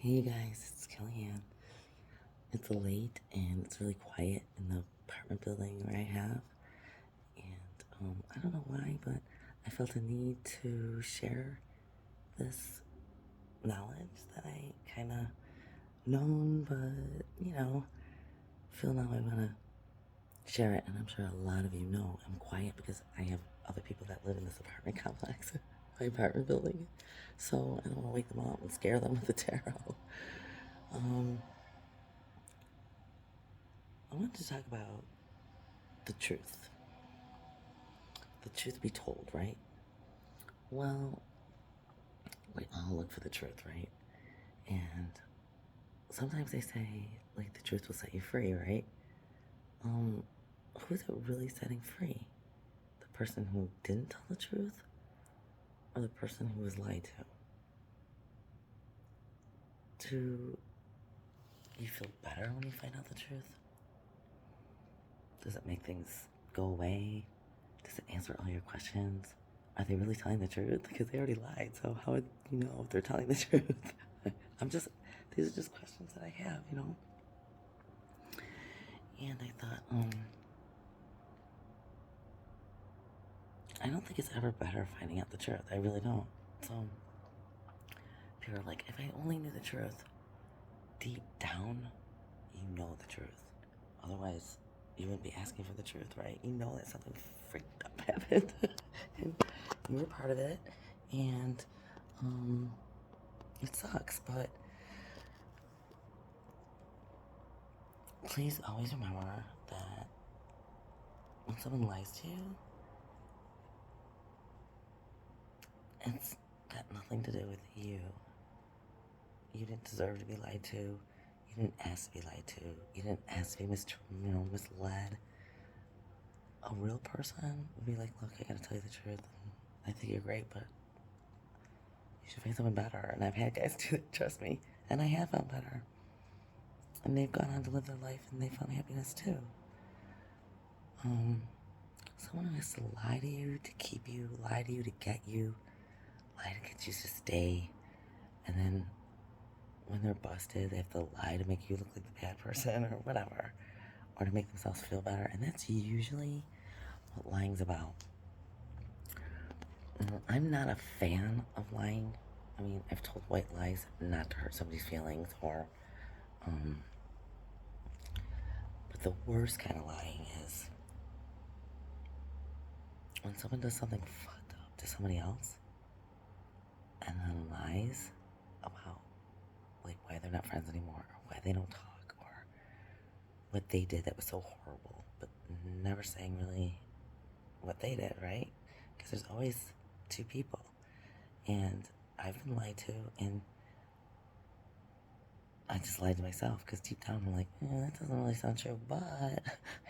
Hey you guys, it's Kellyanne. It's late and it's really quiet in the apartment building where I have. And I don't know why, but I felt a need to share this knowledge that I kind of known, but feel now I want to share it. And I'm sure a lot of you know I'm quiet because I have other people that live in this apartment complex, my apartment building. So I don't want to wake them up and scare them with the tarot. Um, I wanted to talk about the truth. The truth be told, right? Well, we all look for the truth, right? And sometimes they say, like, the truth will set you free, right? Um, who's it really setting free? The person who didn't tell the truth or the person who was lied to? Do you feel better when you find out the truth? Does it make things go away? Does it answer all your questions? Are they really telling the truth? Because they already lied, so how would you know if they're telling the truth? These are just questions that I have. And I thought, I don't think it's ever better finding out the truth. I really don't. So, people are like, if I only knew the truth, deep down, you know the truth. Otherwise, you wouldn't be asking for the truth, right? You know that something freaked up happened, and you were part of it, and it sucks, but please always remember that when someone lies to you, it's got nothing to do with you. You didn't deserve to be lied to. You didn't ask to be lied to. You didn't ask to be misled. A real person would be like, look, I gotta tell you the truth. I think you're great, but you should find someone better. And I've had guys do that, trust me. And I have found better. And they've gone on to live their life and they found happiness too. Someone who has to lie to you to keep you, lie to you to get you, lie to get you to stay. And then when they're busted, they have to lie to make you look like the bad person or whatever, or to make themselves feel better. And that's usually what lying's about. I'm not a fan of lying. I mean, I've told white lies not to hurt somebody's feelings, but the worst kind of lying is when someone does something fucked up to somebody else and then lies about like why they're not friends anymore or why they don't talk or what they did that was so horrible, but never saying really what they did, right? Because there's always two people, and I've been lied to, and I just lied to myself because deep down I'm like, that doesn't really sound true, but I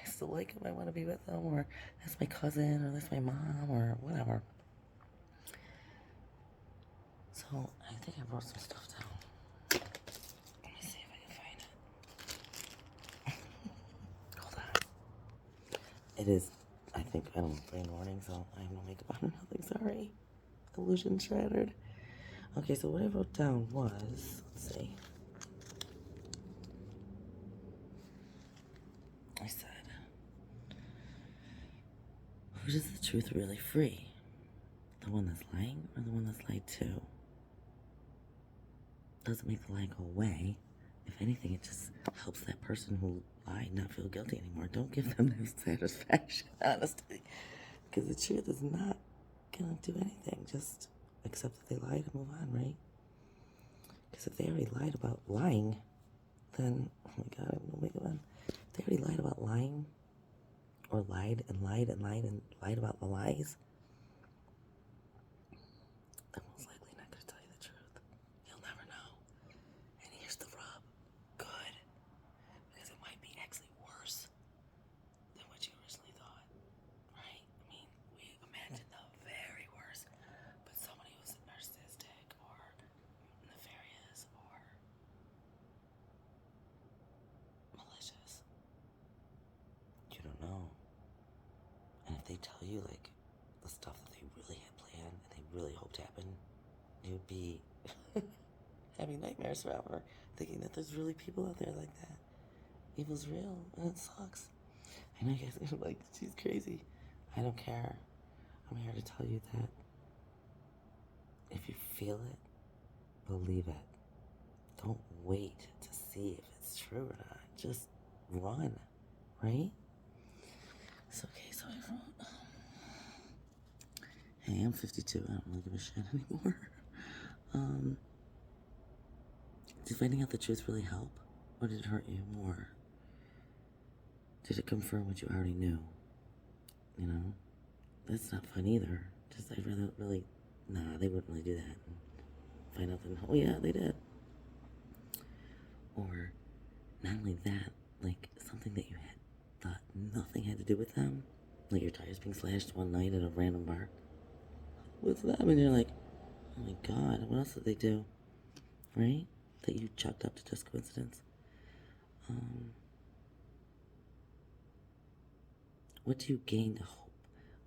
still like him. I want to be with him, or that's my cousin, or that's my mom, or whatever. So I think I wrote some stuff down. Let me see if I can find it. Hold on. It is, I think, I don't know, 3 in the morning, so I have no makeup on or nothing. Sorry. Illusion shattered. Okay, so what I wrote down was, let's see. I said, who does the truth really free? The one that's lying or the one that's lied to? Doesn't make the lie go away. If anything, it just helps that person who lied not feel guilty anymore. Don't give them that satisfaction, honestly. Because the truth is not gonna do anything. Just accept that they lied and move on, right? Because if they already lied about lying, then, oh my god, I have no makeup on. If they already lied about lying, or lied and lied and lied and lied about the lies, they're most likely not gonna tell you the truth. You'll never know. And here's the rub. Good. Because it might be actually worse than what you originally thought, right? I mean, we imagine the very worst, but somebody who's narcissistic or nefarious or malicious, you don't know. And if they tell you, like, the stuff that they really had planned and they really hoped happened, you'd be having nightmares forever, thinking that there's really people out there like that. Evil's real, and it sucks. I know you guys are like, she's crazy. I don't care. I'm here to tell you that if you feel it, believe it. Don't wait to see if it's true or not. Just run, right? So, okay, so I wrote, hey, I'm 52. I don't really give a shit anymore. Did finding out the truth really help? Or did it hurt you more? Did it confirm what you already knew? You know? That's not fun either. Just, I'd rather really, nah, they wouldn't really do that. And find out that, oh yeah, they did. Or, not only that, like, something that you had thought nothing had to do with them. Like your tires being slashed one night at a random bar. With them, and you're like, oh my god, what else did they do? Right? That you chalked up to just coincidence. What do you gain to hope?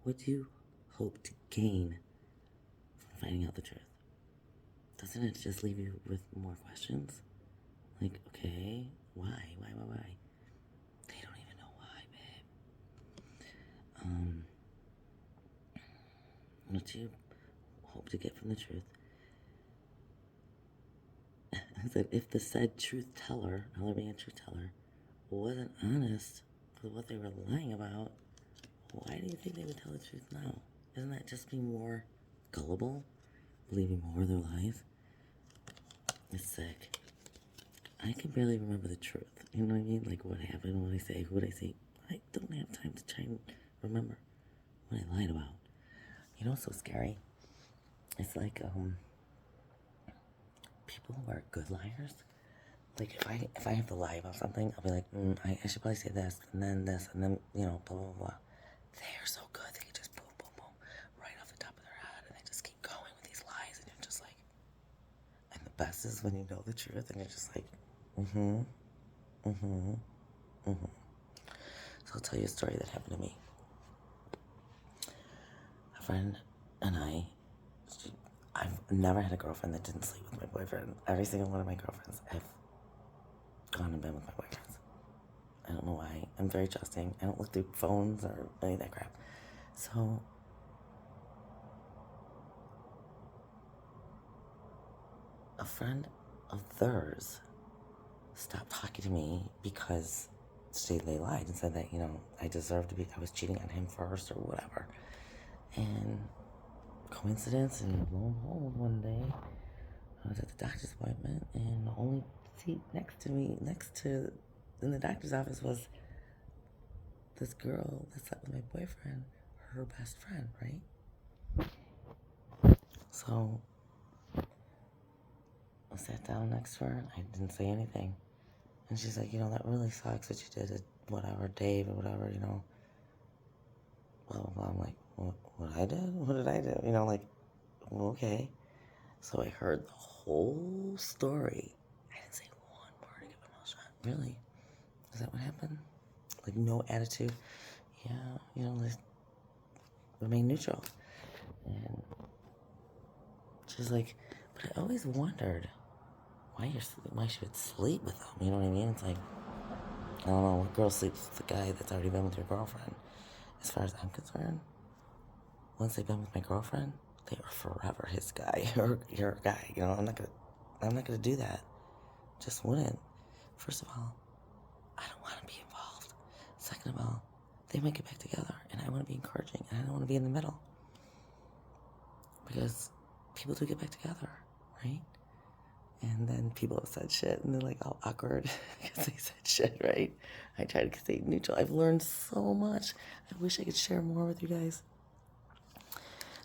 What do you hope to gain from finding out the truth? Doesn't it just leave you with more questions? Like, okay, why? They don't even know why, babe. What do you hope to get from the truth? I said, if the said truth teller, now they're being a truth teller, wasn't honest with what they were lying about, why do you think they would tell the truth now? Isn't that just being more gullible? Believing more of their lies? It's sick. I can barely remember the truth. You know what I mean? Like what happened, what I say, who would I say. I don't have time to try and remember what I lied about. You know what's so scary? It's like, people who are good liars. Like if I have to lie about something, I'll be like, I should probably say this, and then, you know, blah, blah, blah. They are so good. They can just boom, boom, boom, right off the top of their head, and they just keep going with these lies, and you're just like, and the best is when you know the truth, and you're just like, So I'll tell you a story that happened to me. A friend and I've never had a girlfriend that didn't sleep with my boyfriend. Every single one of my girlfriends, I've gone and been with my boyfriends. I don't know why. I'm very trusting. I don't look through phones or any of that crap. So, a friend of theirs stopped talking to me because they lied and said that, you know, I was cheating on him first or whatever. And coincidence, and lo and behold, one day, I was at the doctor's appointment, and the only seat in the doctor's office was this girl that slept with my boyfriend, her best friend, right? So I sat down next to her, I didn't say anything. And she's like, you know, that really sucks what you did to whatever, Dave or whatever, you know. Blah, blah, blah. I'm like, what I did? What did I do? You know, like, well, okay. So I heard the whole story. I didn't say one word to get my mouth shut. Really? Is that what happened? Like, no attitude? Yeah, you know, like, remain neutral. And she's like, but I always wondered why she would sleep with him. You know what I mean? It's like, I don't know, what girl sleeps with the guy that's already been with your girlfriend? As far as I'm concerned, once they've been with my girlfriend, they are forever his guy or your guy. You know, I'm not gonna do that. Just wouldn't. First of all, I don't want to be involved. Second of all, they might get back together, and I want to be encouraging, and I don't want to be in the middle. Because people do get back together, right? And then people have said shit, and they're like all awkward because they said shit, right? I try to stay neutral. I've learned so much. I wish I could share more with you guys.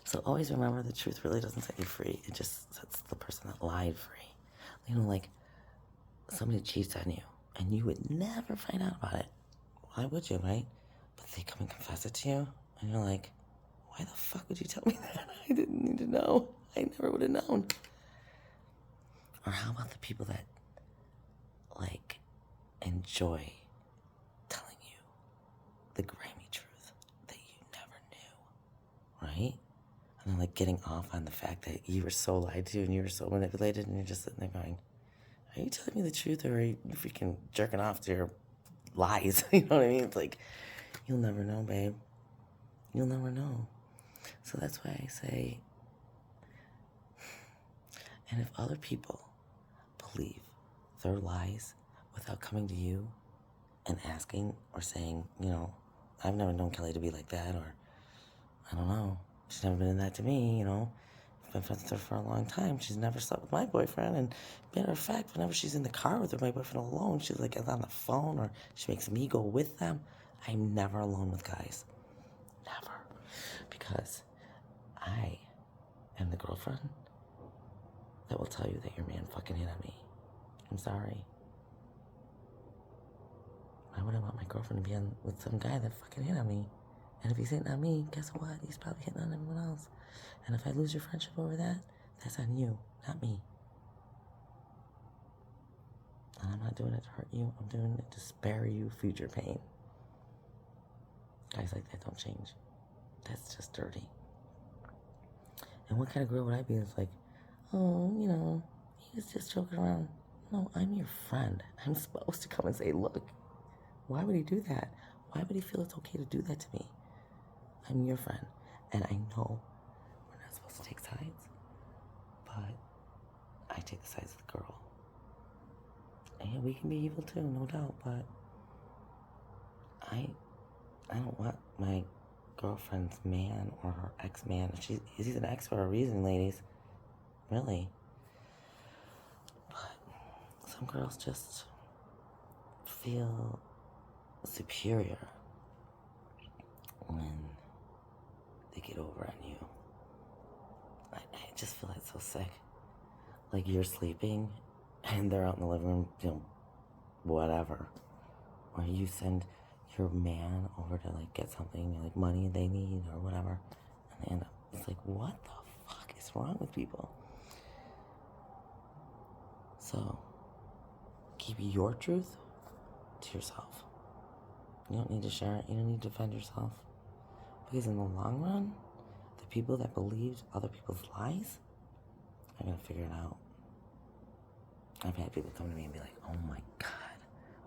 So always remember, the truth really doesn't set you free. It just sets the person that lied free. You know, like somebody cheats on you, and you would never find out about it. Why would you, right? But they come and confess it to you, and you're like, why the fuck would you tell me that? I didn't need to know. I never would have known. Or how about the people that, like, enjoy telling you the grimy truth that you never knew, right? And then like getting off on the fact that you were so lied to and you were so manipulated, and you're just sitting there going, are you telling me the truth, or are you freaking jerking off to your lies? You know what I mean? It's like, you'll never know, babe. You'll never know. So that's why I say, and if other people believe their lies without coming to you and asking or saying, you know, I've never known Kelly to be like that, or I don't know, she's never been that to me, you know. I've been friends with her for a long time. She's never slept with my boyfriend. And matter of fact, whenever she's in the car with my boyfriend alone, she's like on the phone, or she makes me go with them. I'm never alone with guys. Never. Because I am the girlfriend that will tell you that your man fucking hit on me. I'm sorry. Why would I want my girlfriend to be with some guy that fucking hit on me? And if he's hitting on me, guess what? He's probably hitting on everyone else. And if I lose your friendship over that, that's on you, not me. And I'm not doing it to hurt you. I'm doing it to spare you future pain. Guys like that don't change. That's just dirty. And what kind of girl would I be that's like, oh, you know, he was just joking around. No, I'm your friend. I'm supposed to come and say, look, why would he do that? Why would he feel it's okay to do that to me? I'm your friend. And I know we're not supposed to take sides, but I take the sides of the girl. And we can be evil too, no doubt, but I don't want my girlfriend's man or her ex-man. He's an ex for a reason, ladies. Really. But some girls just feel superior when they get over on you. I just feel like so sick. Like you're sleeping and they're out in the living room, you know, whatever. Or you send your man over to like get something, like money they need or whatever. And they end up, it's like, what the fuck is wrong with people? So, keep your truth to yourself. You don't need to share it. You don't need to defend yourself. Because in the long run, the people that believed other people's lies are going to figure it out. I've had people come to me and be like, oh my God,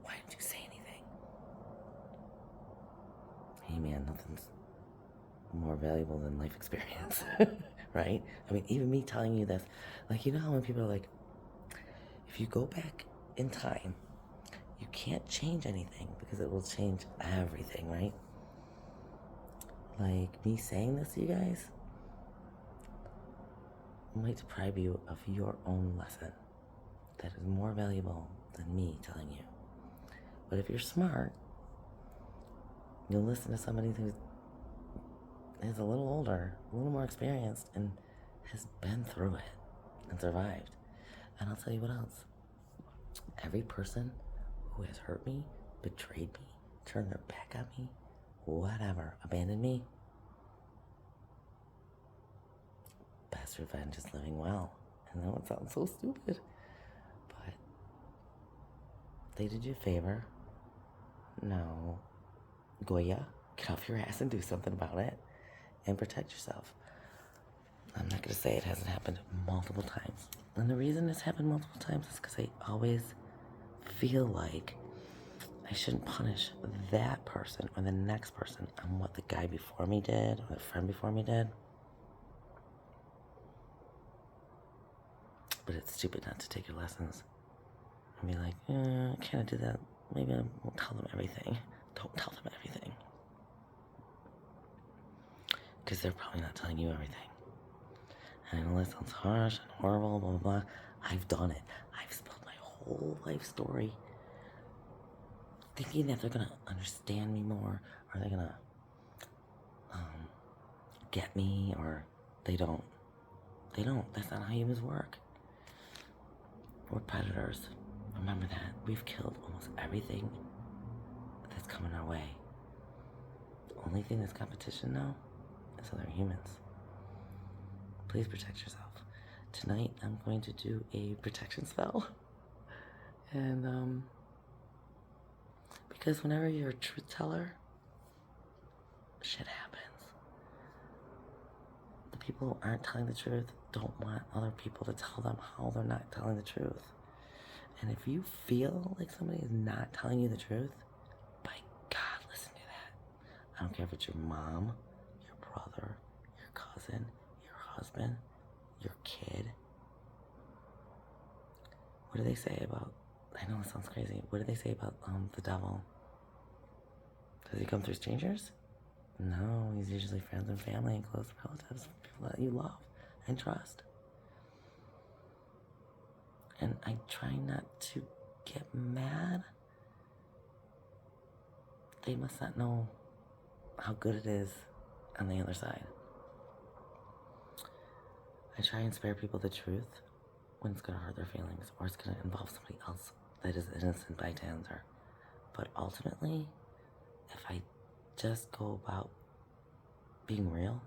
why didn't you say anything? Hey man, nothing's more valuable than life experience, right? I mean, even me telling you this, like, you know how when people are like, if you go back in time, you can't change anything because it will change everything, right? Like, me saying this to you guys might deprive you of your own lesson that is more valuable than me telling you. But if you're smart, you'll listen to somebody who is a little older, a little more experienced, and has been through it and survived. And I'll tell you what else. Every person who has hurt me, betrayed me, turned their back on me, whatever, abandoned me, best revenge is living well. And that would sound so stupid, but they did you a favor. Now, Goya, get off your ass and do something about it and protect yourself. I'm not going to say it hasn't happened multiple times. And the reason it's happened multiple times is because I always feel like I shouldn't punish that person or the next person on what the guy before me did or the friend before me did. But it's stupid not to take your lessons and be like, can't I do that? Maybe I won't tell them everything. Don't tell them everything. Because they're probably not telling you everything. And I know that sounds harsh and horrible, blah, blah, blah. I've done it. I've spilled my whole life story thinking that they're going to understand me more, or they're going to get me, or they don't. They don't. That's not how humans work. We're predators. Remember that. We've killed almost everything that's coming our way. The only thing that's competition now is other humans. Please protect yourself. Tonight, I'm going to do a protection spell. And, because whenever you're a truth teller, shit happens. The people who aren't telling the truth don't want other people to tell them how they're not telling the truth. And if you feel like somebody is not telling you the truth, by God, listen to that. I don't care if it's your mom, your brother, your cousin, your husband, your kid. What do they say about, I know it sounds crazy, what do they say about the devil? Does he come through strangers? No, he's usually friends and family and close relatives, people that you love and trust. And I try not to get mad. They must not know how good it is on the other side. I try and spare people the truth when it's going to hurt their feelings or it's going to involve somebody else that is innocent bystander. But ultimately, if I just go about being real,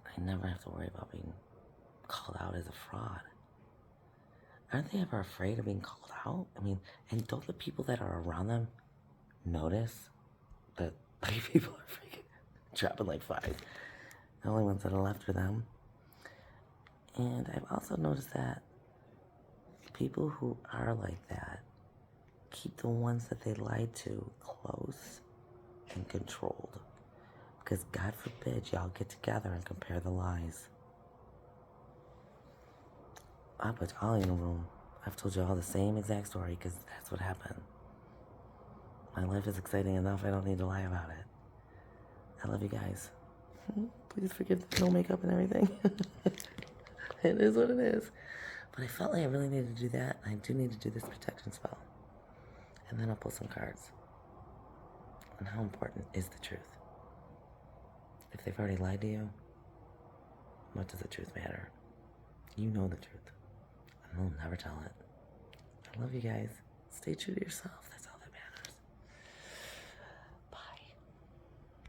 I never have to worry about being called out as a fraud. Aren't they ever afraid of being called out? I mean, and don't the people that are around them notice that 3 people are freaking dropping like 5? The only ones that are left are them. And I've also noticed that people who are like that keep the ones that they lied to close and controlled. Because God forbid y'all get together and compare the lies. I'll put y'all in a room. I've told you all the same exact story because that's what happened. My life is exciting enough. I don't need to lie about it. I love you guys. Please forgive the no makeup and everything. It is what it is. But I felt like I really needed to do that. I do need to do this protection spell. And then I'll pull some cards. And how important is the truth? If they've already lied to you, what does the truth matter? You know the truth. And they'll never tell it. I love you guys. Stay true to yourself.